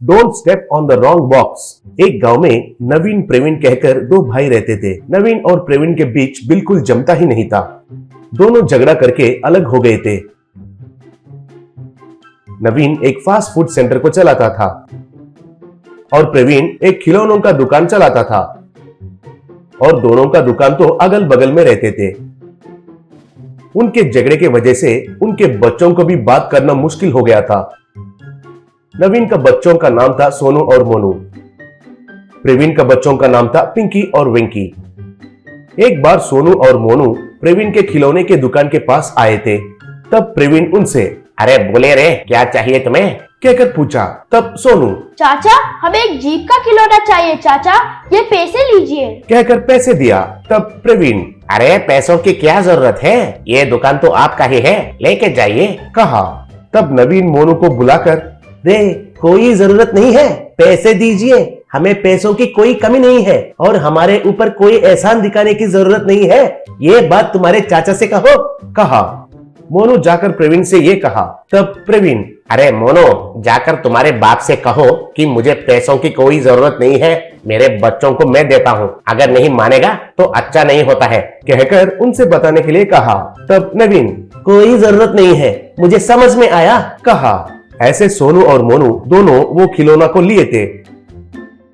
Don't step on the wrong box. एक गांव में नवीन प्रवीण कहकर दो भाई रहते थे। नवीन और प्रवीण के बीच बिल्कुल जमता ही नहीं था। दोनों झगड़ा करके अलग हो गए थे। नवीन एक फास्ट फूड सेंटर को चलाता था और प्रवीण एक खिलौनों का दुकान चलाता था, और दोनों का दुकान तो अगल बगल में रहते थे। उनके झगड़े के वजह से उनके बच्चों को भी बात करना मुश्किल हो गया था। नवीन का बच्चों का नाम था सोनू और मोनू। प्रवीण का बच्चों का नाम था पिंकी और वेंकी। एक बार सोनू और मोनू प्रवीण के खिलौने के दुकान के पास आए थे। तब प्रवीण उनसे अरे बोले रे, क्या चाहिए तुम्हें? कहकर पूछा। तब सोनू चाचा, हमें एक जीप का खिलौना चाहिए चाचा, ये पैसे लीजिए, कहकर पैसे दिया। तब प्रवीण अरे पैसों की क्या जरूरत है, ये दुकान तो आपका ही है, लेके जाइए, कहा। तब नवीन मोनू को बुलाकर रे कोई जरूरत नहीं है, पैसे दीजिए, हमें पैसों की कोई कमी नहीं है और हमारे ऊपर कोई एहसान दिखाने की जरूरत नहीं है, ये बात तुम्हारे चाचा से कहो, कहा। मोनू जाकर प्रवीण से ये कहा। तब प्रवीण अरे मोनू, जाकर तुम्हारे बाप से कहो कि मुझे पैसों की कोई जरूरत नहीं है, मेरे बच्चों को मैं देता हूँ, अगर नहीं मानेगा तो अच्छा नहीं होता है, कहकर उनसे बताने के लिए कहा। तब नवीन कोई जरूरत नहीं है, मुझे समझ में आया, कहा। ऐसे सोनू और मोनू दोनों वो खिलौना को लिए थे।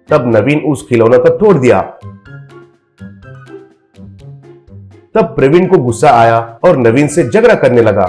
तब नवीन उस खिलौना को तोड़ दिया। तब प्रवीण को गुस्सा आया और नवीन से झगड़ा करने लगा।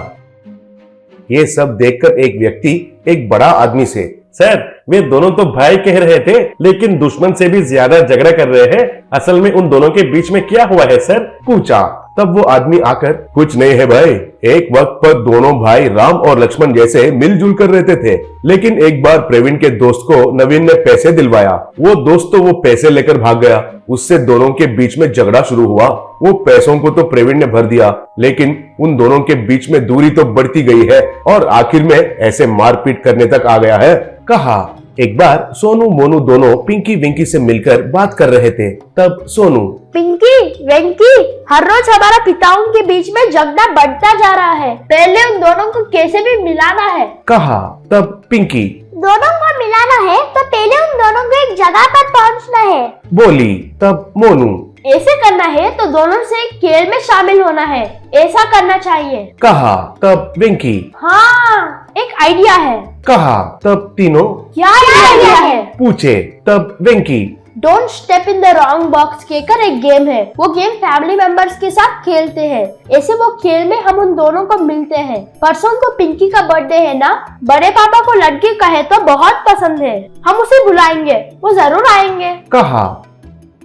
ये सब देखकर एक व्यक्ति एक बड़ा आदमी से, सर वे दोनों तो भाई कह रहे थे, लेकिन दुश्मन से भी ज्यादा झगड़ा कर रहे हैं, असल में उन दोनों के बीच में क्या हुआ है सर, पूछा। तब वो आदमी आकर कुछ नहीं है भाई, एक वक्त पर दोनों भाई राम और लक्ष्मण जैसे मिलजुल कर रहते थे, लेकिन एक बार प्रवीण के दोस्त को नवीन ने पैसे दिलवाया। वो दोस्त तो वो पैसे लेकर भाग गया, उससे दोनों के बीच में झगड़ा शुरू हुआ। वो पैसों को तो प्रवीण ने भर दिया, लेकिन उन दोनों के बीच में दूरी तो बढ़ती गई है और आखिर में ऐसे मारपीट करने तक आ गया है, कहा। एक बार सोनू मोनू दोनों पिंकी विंकी से मिलकर बात कर रहे थे। तब सोनू पिंकी वेंकी, हर रोज हमारा पिताओं के बीच में झगड़ा बढ़ता जा रहा है, पहले उन दोनों को कैसे भी मिलाना है, कहा। तब पिंकी दोनों को मिलाना है तो पहले उन दोनों को एक जगह पर पहुंचना है, बोली। तब मोनू ऐसे करना है तो दोनों से खेल में शामिल होना है, ऐसा करना चाहिए, कहा। तब विंकी हाँ एक आइडिया है, कहा। तब तीनों क्या आइडिया है, पूछे। तब Venky don't step in the wrong box कहकर एक गेम है, वो गेम फैमिली मेंबर्स के साथ खेलते हैं। ऐसे वो खेल में हम उन दोनों को मिलते हैं। परसों को पिंकी का बर्थडे है ना, बड़े पापा को लड़की कहे तो बहुत पसंद है, हम उसे बुलाएंगे, वो जरूर आएंगे, कहा।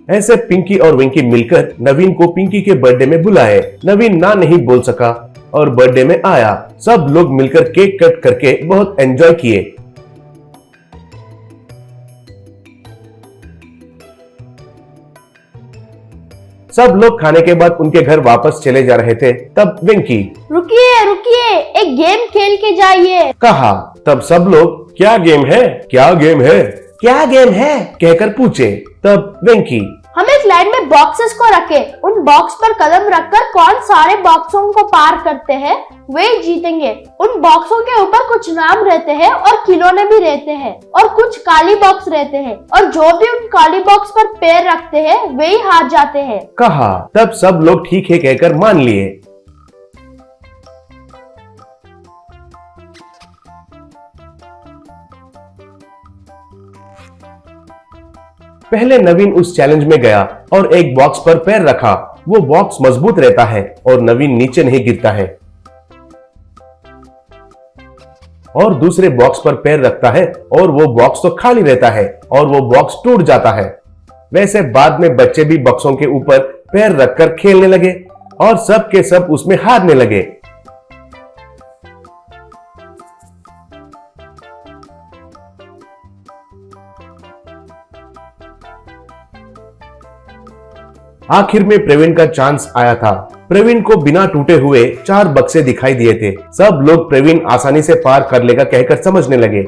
ऐसे पिंकी और विंकी मिलकर नवीन को पिंकी के बर्थडे में बुलाए। नवीन ना नहीं बोल सका और बर्थडे में आया। सब लोग मिलकर केक कट करके बहुत एंजॉय किए। सब लोग खाने के बाद उनके घर वापस चले जा रहे थे। तब विंकी रुकिए रुकिए, एक गेम खेल के जाइए, कहा। तब सब लोग क्या गेम है, क्या गेम है, क्या गेम है, कहकर पूछे। तब विंकी हम एक लाइन में बॉक्सेस को रखें, उन बॉक्स पर कदम रखकर कौन सारे बॉक्सों को पार करते हैं वे जीतेंगे। उन बॉक्सों के ऊपर कुछ नाम रहते हैं और खिलौने भी रहते हैं और कुछ काली बॉक्स रहते हैं, और जो भी उन काली बॉक्स पर पैर रखते हैं वे ही हार जाते हैं, कहा। तब सब लोग ठीक है कहकर मान लिए। पहले नवीन उस चैलेंज में गया और एक बॉक्स पर पैर रखा। वो बॉक्स मजबूत रहता है और नवीन नीचे नहीं गिरता है। और दूसरे बॉक्स पर पैर रखता है और वो बॉक्स तो खाली रहता है और वो बॉक्स टूट जाता है। वैसे बाद में बच्चे भी बॉक्सों के ऊपर पैर रखकर खेलने लगे और सब के सब उसमें हारने लगे। आखिर में प्रवीण का चांस आया था। प्रवीण को बिना टूटे हुए 4 बक्से दिखाई दिए थे। सब लोग प्रवीण आसानी से पार कर लेगा कहकर समझने लगे,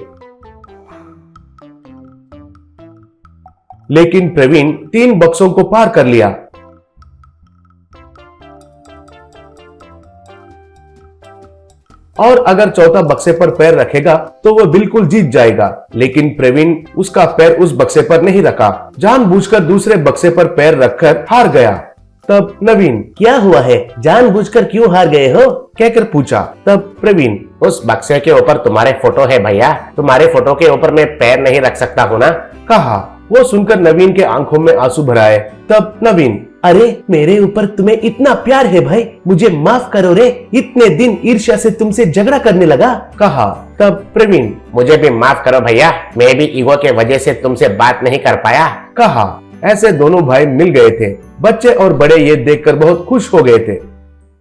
लेकिन प्रवीण 3 बक्सों को पार कर लिया। और अगर चौथा बक्से पर पैर रखेगा तो वह बिल्कुल जीत जाएगा। लेकिन प्रवीण उसका पैर उस बक्से पर नहीं रखा, जानबूझकर दूसरे बक्से पर पैर रखकर हार गया। तब नवीन क्या हुआ है, जानबूझकर क्यों हार गए हो? कहकर पूछा। तब प्रवीण उस बक्से के ऊपर तुम्हारे फोटो है भैया, तुम्हारे फोटो के ऊपर मैं पैर नहीं रख सकता हूँ ना, कहा। वो सुनकर नवीन के आंखों में आंसू भर आए। तब नवीन, अरे मेरे ऊपर तुम्हें इतना प्यार है भाई, मुझे माफ करो रे, इतने दिन ईर्ष्या से तुमसे झगड़ा करने लगा, कहा। तब प्रवीण, मुझे भी माफ करो भैया, मैं भी ईगो के वजह से तुमसे बात नहीं कर पाया, कहा। ऐसे दोनों भाई मिल गए थे। बच्चे और बड़े ये देखकर बहुत खुश हो गए थे।